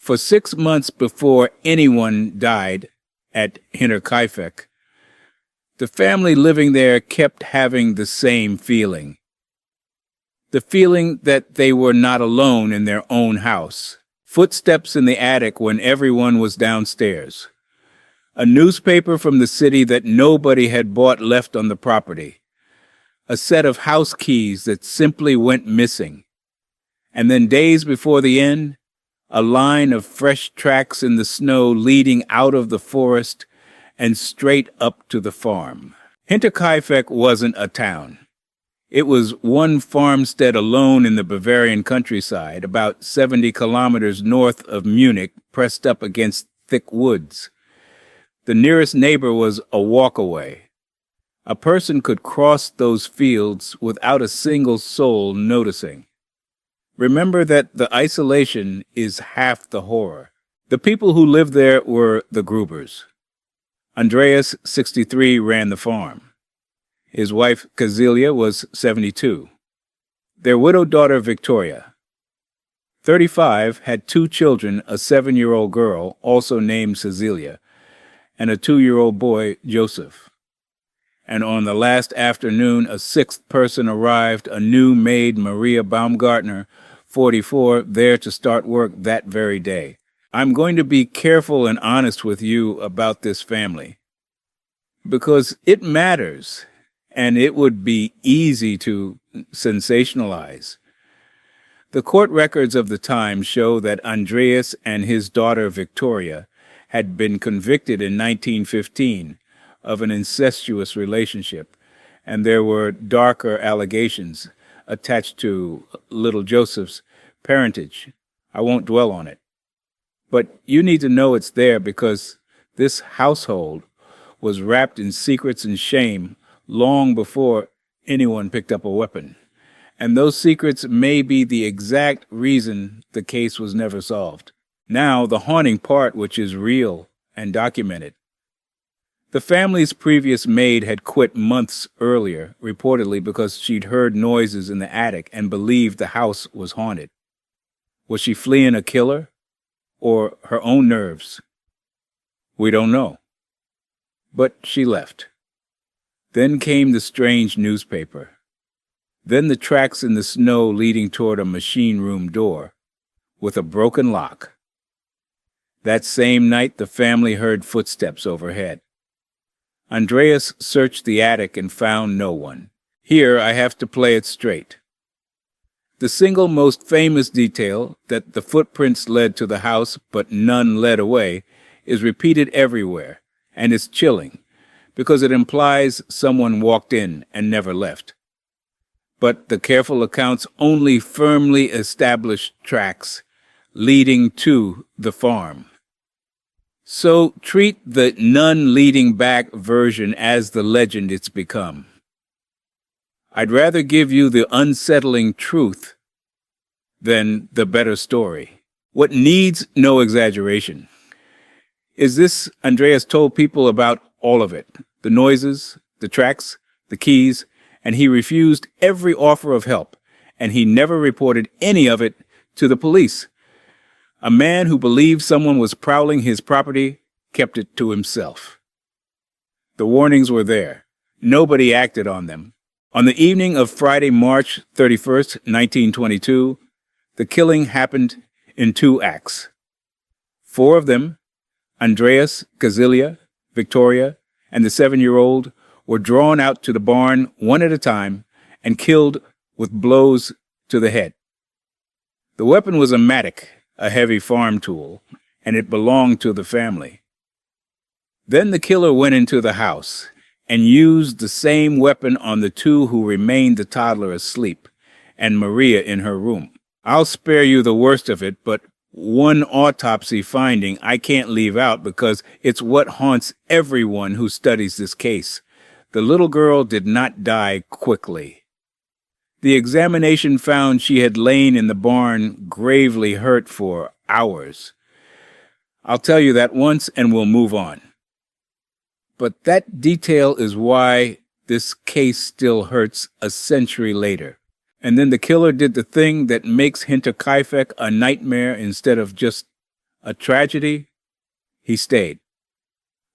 For 6 months before anyone died at Hinterkaifeck, the family living there kept having the same feeling. The feeling that they were not alone in their own house. Footsteps in the attic when everyone was downstairs. A newspaper from the city that nobody had bought left on the property. A set of house keys that simply went missing. And then days before the end, a line of fresh tracks in the snow leading out of the forest and straight up to the farm. Hinterkaifeck wasn't a town. It was one farmstead alone in the Bavarian countryside, about 70 kilometers north of Munich, pressed up against thick woods. The nearest neighbor was a walk away. A person could cross those fields without a single soul noticing. Remember that the isolation is half the horror. The people who lived there were the Grubers. Andreas, 63, ran the farm. His wife, Kazilia, was 72. Their widowed daughter, Victoria, 35, had 2 children, a 7-year-old girl, also named Cecilia, and a 2-year-old boy, Joseph. And on the last afternoon, a 6th person arrived, a new maid, Maria Baumgartner, 44, there to start work that very day. I'm going to be careful and honest with you about this family, because it matters, and it would be easy to sensationalize. The court records of the time show that Andreas and his daughter Victoria had been convicted in 1915 of an incestuous relationship, and there were darker allegations attached to little Joseph's parentage. I won't dwell on it. But you need to know it's there because this household was wrapped in secrets and shame long before anyone picked up a weapon. And those secrets may be the exact reason the case was never solved. Now, the haunting part, which is real and documented. The family's previous maid had quit months earlier, reportedly because she'd heard noises in the attic and believed the house was haunted. Was she fleeing a killer or her own nerves? We don't know. But she left. Then came the strange newspaper. Then the tracks in the snow leading toward a machine room door with a broken lock. That same night, the family heard footsteps overhead. Andreas searched the attic and found no one. Here I have to play it straight. The single most famous detail, that the footprints led to the house but none led away, is repeated everywhere, and is chilling, because it implies someone walked in and never left. But the careful accounts only firmly establish tracks leading to the farm. So treat the none leading back version as the legend it's become. I'd rather give you the unsettling truth than the better story. What needs no exaggeration is this: Andreas told people about all of it, the noises, the tracks, the keys, and he refused every offer of help, and he never reported any of it to the police. A man who believed someone was prowling his property kept it to himself. The warnings were there. Nobody acted on them. On the evening of Friday, March 31st, 1922, the killing happened in 2 acts. 4 of them, Andreas, Kazilia, Victoria, and the 7-year-old, were drawn out to the barn one at a time and killed with blows to the head. The weapon was a mattock, a heavy farm tool, and it belonged to the family. Then the killer went into the house and used the same weapon on the 2 who remained the toddler asleep, and Maria in her room. I'll spare you the worst of it, but one autopsy finding I can't leave out because it's what haunts everyone who studies this case. The little girl did not die quickly. The examination found she had lain in the barn gravely hurt for hours. I'll tell you that once and we'll move on. But that detail is why this case still hurts a century later. And then the killer did the thing that makes Hinterkaifeck a nightmare instead of just A tragedy? He stayed.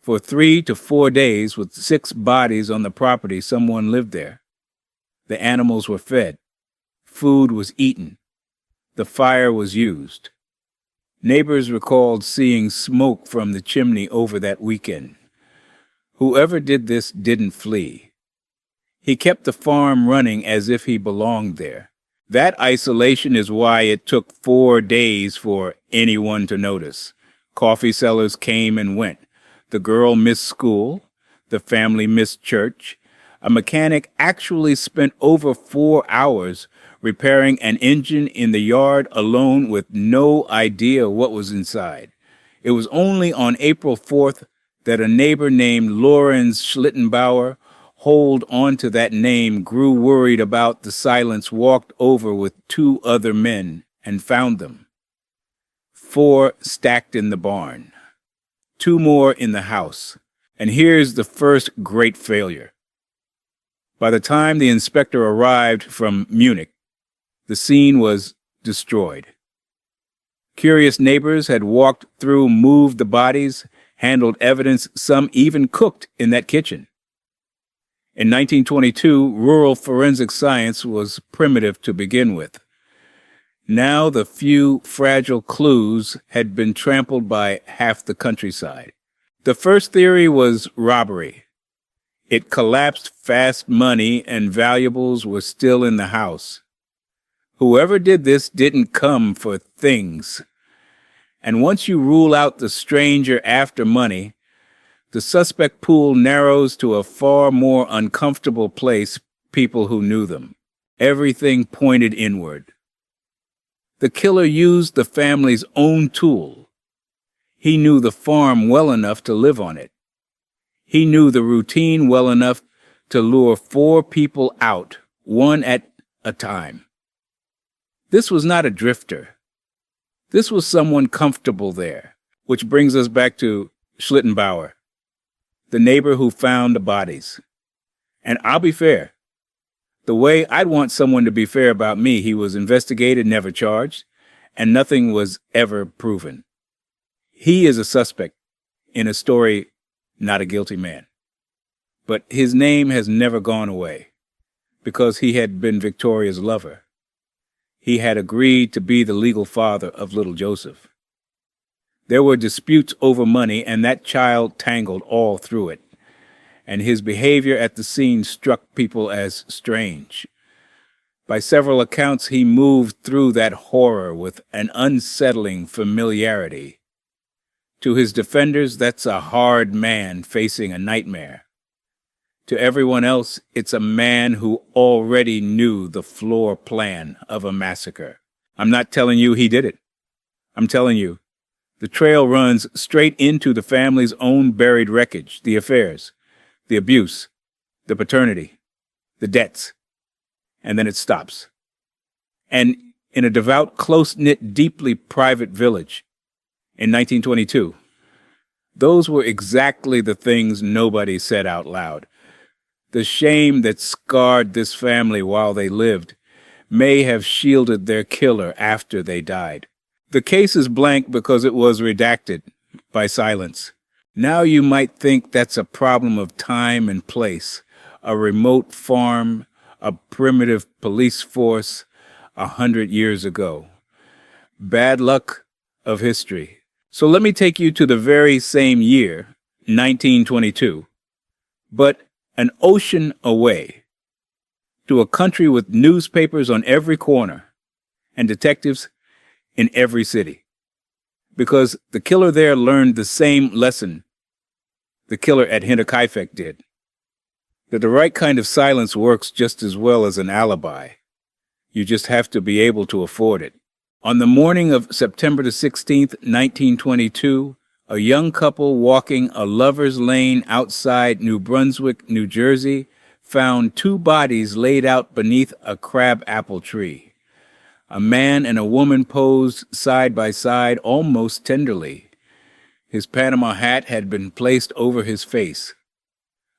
For 3 to 4 days, with 6 bodies on the property, someone lived there. The animals were fed. Food was eaten. The fire was used. Neighbors recalled seeing smoke from the chimney over that weekend. Whoever did this didn't flee. He kept the farm running as if he belonged there. That isolation is why it took 4 days for anyone to notice. Coffee sellers came and went. The girl missed school. The family missed church. A mechanic actually spent over 4 hours repairing an engine in the yard alone with no idea what was inside. It was only on April 4th that a neighbor named Lorenz Schlittenbauer, hold on to that name, grew worried about the silence, walked over with 2 other men and found them. 4 stacked in the barn. 2 more in the house. And here's the first great failure. By the time the inspector arrived from Munich, the scene was destroyed. Curious neighbors had walked through, moved the bodies, handled evidence, some even cooked in that kitchen. In 1922, rural forensic science was primitive to begin with. Now the few fragile clues had been trampled by half the countryside. The first theory was robbery. It collapsed fast. Money and valuables were still in the house. Whoever did this didn't come for things. And once you rule out the stranger after money, the suspect pool narrows to a far more uncomfortable place, people who knew them. Everything pointed inward. The killer used the family's own tool. He knew the farm well enough to live on it. He knew the routine well enough to lure 4 people out, 1 at a time. This was not a drifter. This was someone comfortable there, which brings us back to Schlittenbauer, the neighbor who found the bodies. And I'll be fair. The way I'd want someone to be fair about me, he was investigated, never charged, and nothing was ever proven. He is a suspect in a story, not a guilty man. But his name has never gone away, because he had been Victoria's lover. He had agreed to be the legal father of little Joseph. There were disputes over money, and that child tangled all through it. And his behavior at the scene struck people as strange. By several accounts, he moved through that horror with an unsettling familiarity. To his defenders, that's a hard man facing a nightmare. To everyone else, it's a man who already knew the floor plan of a massacre. I'm not telling you he did it. I'm telling you, the trail runs straight into the family's own buried wreckage, the affairs, the abuse, the paternity, the debts, and then it stops. And in a devout, close-knit, deeply private village in 1922, those were exactly the things nobody said out loud. The shame that scarred this family while they lived may have shielded their killer after they died. The case is blank because it was redacted by silence. Now you might think that's a problem of time and place, a remote farm, a primitive police force 100 years ago. Bad luck of history. So let me take you to the very same year, 1922, but an ocean away, to a country with newspapers on every corner and detectives in every city. Because the killer there learned the same lesson the killer at Hinterkaifeck did, that the right kind of silence works just as well as an alibi. You just have to be able to afford it. On the morning of September the 16th, 1922, a young couple walking a lover's lane outside New Brunswick, New Jersey, found 2 bodies laid out beneath a crabapple tree. A man and a woman posed side by side almost tenderly. His Panama hat had been placed over his face.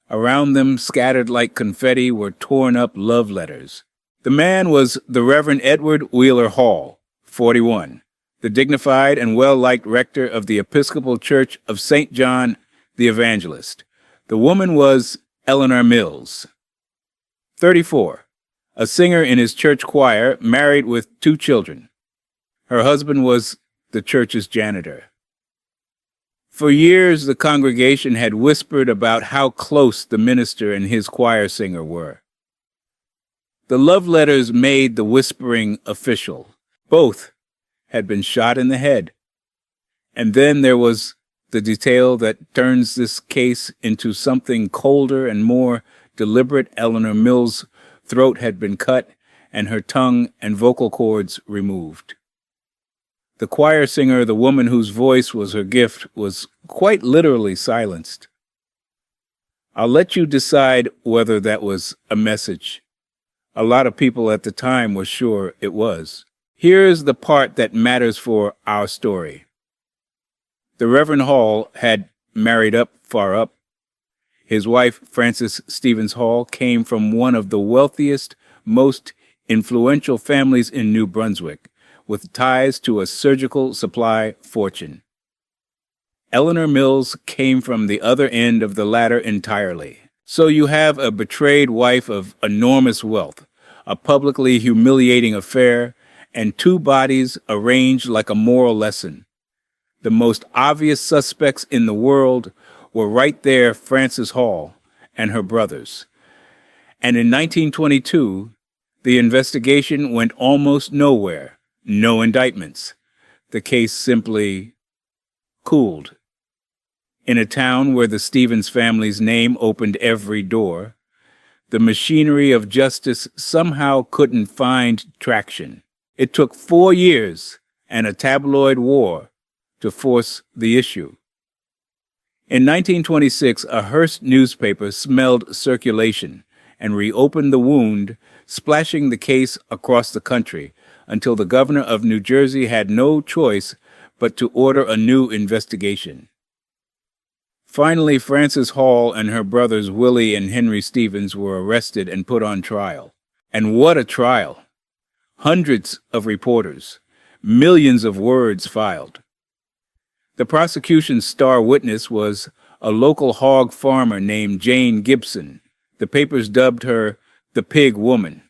Around them, scattered like confetti, were torn-up love letters. The man was the Reverend Edward Wheeler Hall, 41, the dignified and well-liked rector of the Episcopal Church of St. John the Evangelist. The woman was Eleanor Mills. 34. A singer in his church choir, married with 2 children. Her husband was the church's janitor. For years, the congregation had whispered about how close the minister and his choir singer were. The love letters made the whispering official. Both had been shot in the head. And then there was the detail that turns this case into something colder and more deliberate. Eleanor Mills' throat had been cut and her tongue and vocal cords removed. The choir singer, the woman whose voice was her gift, was quite literally silenced. I'll let you decide whether that was a message. A lot of people at the time were sure it was. Here's the part that matters for our story. The Reverend Hall had married up far up. His wife, Frances Stevens Hall, came from one of the wealthiest, most influential families in New Brunswick, with ties to a surgical supply fortune. Eleanor Mills came from the other end of the ladder entirely. So you have a betrayed wife of enormous wealth, a publicly humiliating affair, and 2 bodies arranged like a moral lesson. The most obvious suspects in the world were right there, Frances Hall and her brothers. And in 1922, the investigation went almost nowhere. No indictments. The case simply cooled. In a town where the Stevens family's name opened every door, the machinery of justice somehow couldn't find traction. It took 4 years and a tabloid war to force the issue. In 1926, a Hearst newspaper smelled circulation and reopened the wound, splashing the case across the country, until the governor of New Jersey had no choice but to order a new investigation. Finally, Frances Hall and her brothers Willie and Henry Stevens were arrested and put on trial. And what a trial! Hundreds of reporters, millions of words filed. The prosecution's star witness was a local hog farmer named Jane Gibson. The papers dubbed her the Pig Woman,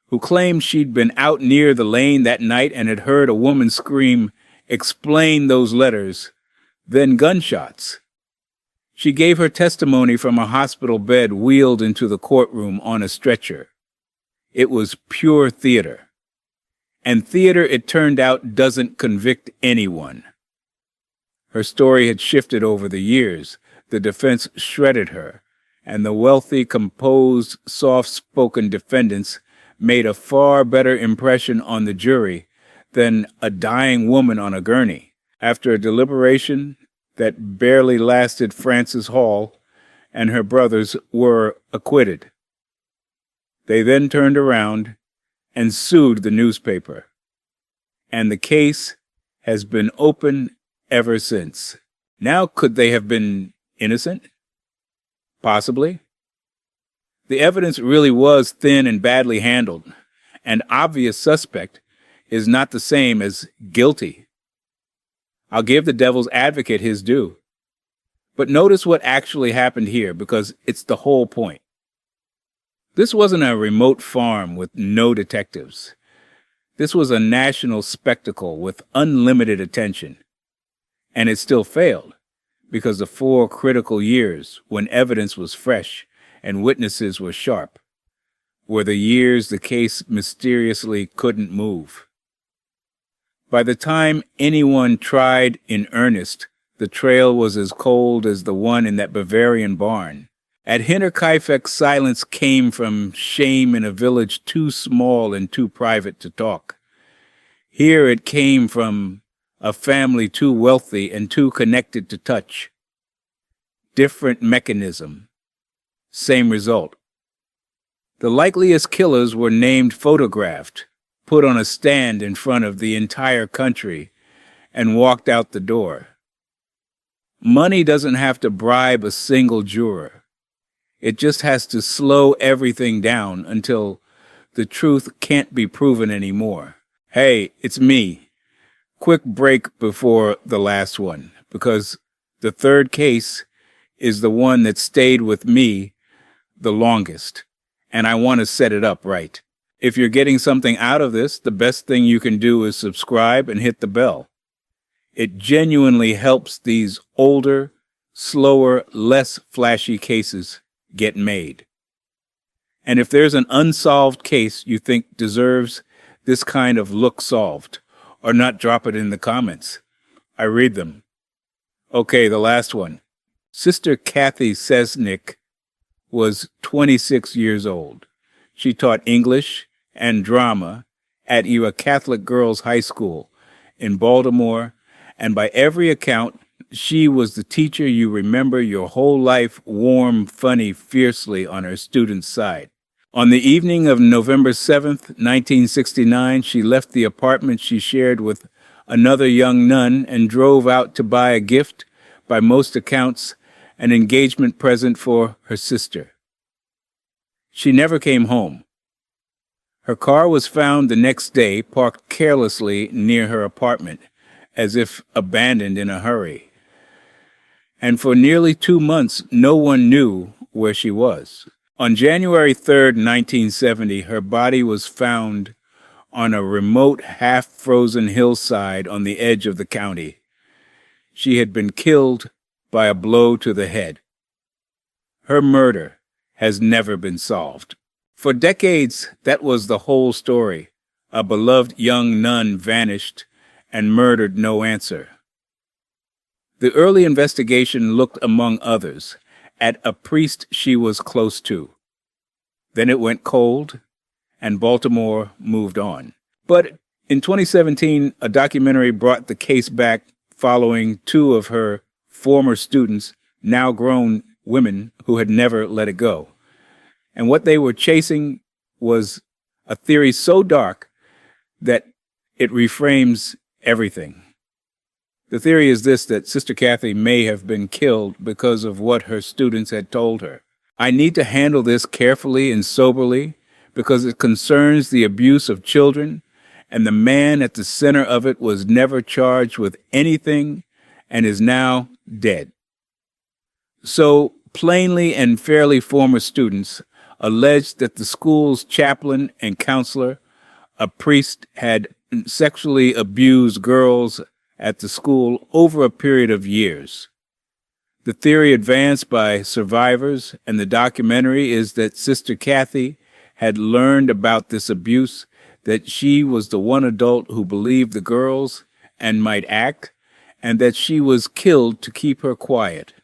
who claimed she'd been out near the lane that night and had heard a woman scream, "Explain those letters," then gunshots. She gave her testimony from a hospital bed wheeled into the courtroom on a stretcher. It was pure theater. And theater, it turned out, doesn't convict anyone. Her story had shifted over the years. The defense shredded her, and the wealthy, composed, soft-spoken defendants made a far better impression on the jury than a dying woman on a gurney. After a deliberation that barely lasted, Frances Hall and her brothers were acquitted. They then turned around and sued the newspaper. And the case has been open ever since. Now, could they have been innocent? Possibly. The evidence really was thin and badly handled. An obvious suspect is not the same as guilty. I'll give the devil's advocate his due. But notice what actually happened here, because it's the whole point. This wasn't a remote farm with no detectives. This was a national spectacle with unlimited attention. And it still failed, because the 4 critical years, when evidence was fresh and witnesses were sharp, were the years the case mysteriously couldn't move. By the time anyone tried in earnest, the trail was as cold as the one in that Bavarian barn. At Hinterkaifeck, silence came from shame in a village too small and too private to talk. Here it came from a family too wealthy and too connected to touch. Different mechanism. Same result. The likeliest killers were named, photographed, put on a stand in front of the entire country, and walked out the door. Money doesn't have to bribe a single juror. It just has to slow everything down until the truth can't be proven anymore. Hey, it's me, Quick break before the last one, because the third case is the one that stayed with me the longest, and I want to set it up right. If you're getting something out of this, the best thing you can do is subscribe and hit the bell. It genuinely helps these older, slower, less flashy cases get made. And if there's an unsolved case you think deserves this kind of look solved, or not, drop it in the comments. I read them. Okay, the last one. Sister Kathy Sesnick was 26 years old. She taught English and drama at a Catholic girls' high school in Baltimore, and by every account, she was the teacher you remember your whole life, warm, funny, fiercely on her students' side. On the evening of November 7th, 1969, she left the apartment she shared with another young nun and drove out to buy a gift, by most accounts, an engagement present for her sister. She never came home. Her car was found the next day parked carelessly near her apartment, as if abandoned in a hurry. And for nearly 2 months, no one knew where she was. On January 3rd, 1970, her body was found on a remote, half-frozen hillside on the edge of the county. She had been killed by a blow to the head. Her murder has never been solved. For decades, that was the whole story. A beloved young nun vanished and murdered no answer. The early investigation looked, among others, at a priest she was close to. Then it went cold, and Baltimore moved on. But in 2017, a documentary brought the case back following 2 of her former students, now grown women who had never let it go. And what they were chasing was a theory so dark that it reframes everything. The theory is this, that Sister Kathy may have been killed because of what her students had told her. I need to handle this carefully and soberly because it concerns the abuse of children, and the man at the center of it was never charged with anything and is now dead. So, plainly and fairly, former students alleged that the school's chaplain and counselor, a priest, had sexually abused girls at the school over a period of years. The theory advanced by survivors and the documentary is that Sister Kathy had learned about this abuse, that she was the one adult who believed the girls and might act, and that she was killed to keep her quiet.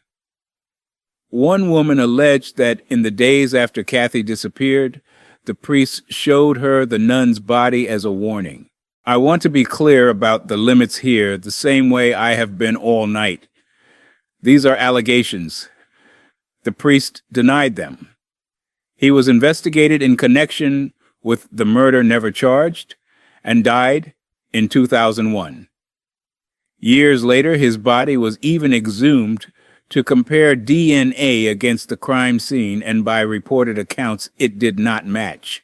One woman alleged that in the days after Kathy disappeared, the priest showed her the nun's body as a warning. I want to be clear about the limits here, the same way I have been all night. These are allegations. The priest denied them. He was investigated in connection with the murder never charged and died in 2001. Years later, his body was even exhumed to compare DNA against the crime scene, and by reported accounts, it did not match.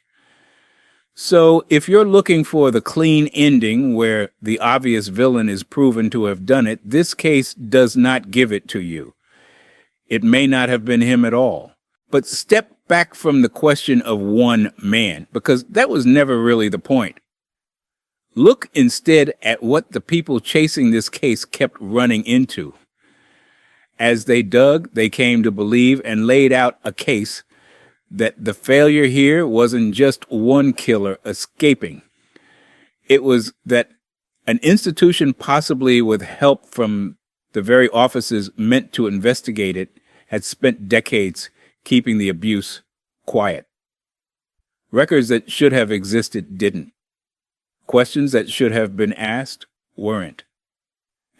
So, if you're looking for the clean ending where the obvious villain is proven to have done it, this case does not give it to you. It may not have been him at all. But step back from the question of one man, because that was never really the point. Look instead at what the people chasing this case kept running into. As they dug, they came to believe and laid out a case that the failure here wasn't just one killer escaping. It was that an institution, possibly with help from the very offices meant to investigate it, had spent decades keeping the abuse quiet. Records that should have existed didn't. Questions that should have been asked weren't.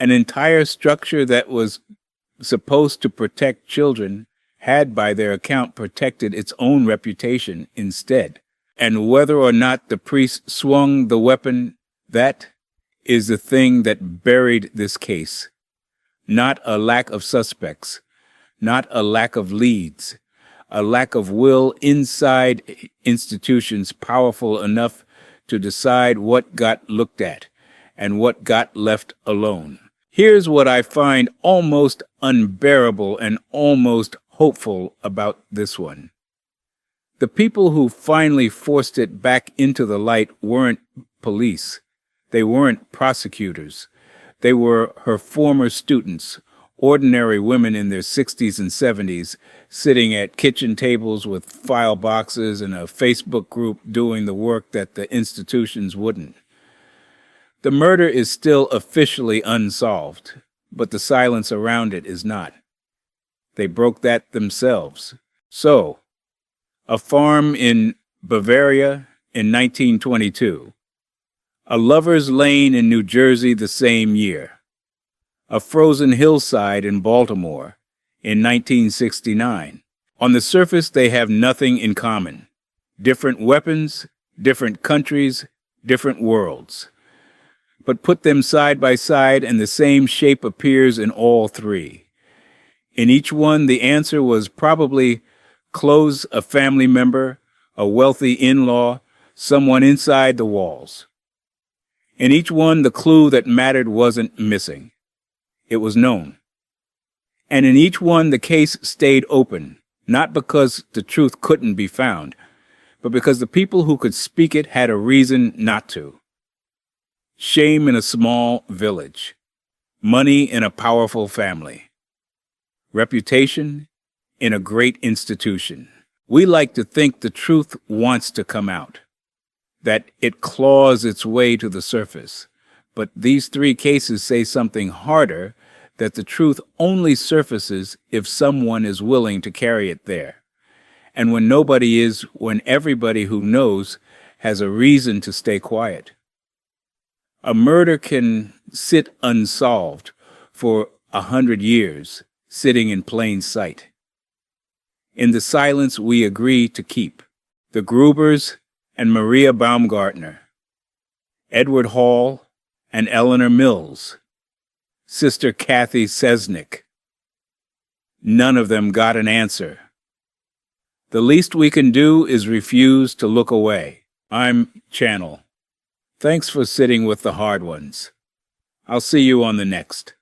An entire structure that was supposed to protect children had, by their account, protected its own reputation instead. And whether or not the priest swung the weapon, that is the thing that buried this case. Not a lack of suspects, not a lack of leads, a lack of will inside institutions powerful enough to decide what got looked at, and what got left alone. Here's what I find almost unbearable and almost hopeful about this one. The people who finally forced it back into the light weren't police. They weren't prosecutors. They were her former students, ordinary women in their 60s and 70s, sitting at kitchen tables with file boxes and a Facebook group doing the work that the institutions wouldn't. The murder is still officially unsolved, but the silence around it is not. They broke that themselves. So, a farm in Bavaria in 1922, a lover's lane in New Jersey the same year, a frozen hillside in Baltimore in 1969. On the surface, they have nothing in common. Different weapons, different countries, different worlds. But put them side by side and the same shape appears in all three. In each one, the answer was probably close a family member, a wealthy in-law, someone inside the walls. In each one, the clue that mattered wasn't missing. It was known. And in each one, the case stayed open, not because the truth couldn't be found, but because the people who could speak it had a reason not to. Shame in a small village. Money in a powerful family. Reputation in a great institution. We like to think the truth wants to come out, that it claws its way to the surface. But these three cases say something harder, that the truth only surfaces if someone is willing to carry it there. And when nobody is, when everybody who knows has a reason to stay quiet. A murder can sit unsolved for 100 years, sitting in plain sight. In the silence we agree to keep. The Grubers and Maria Baumgartner, Edward Hall and Eleanor Mills, Sister Kathy Sesnick. None of them got an answer. The least we can do is refuse to look away. I'm Channel. Thanks for sitting with the hard ones. I'll see you on the next.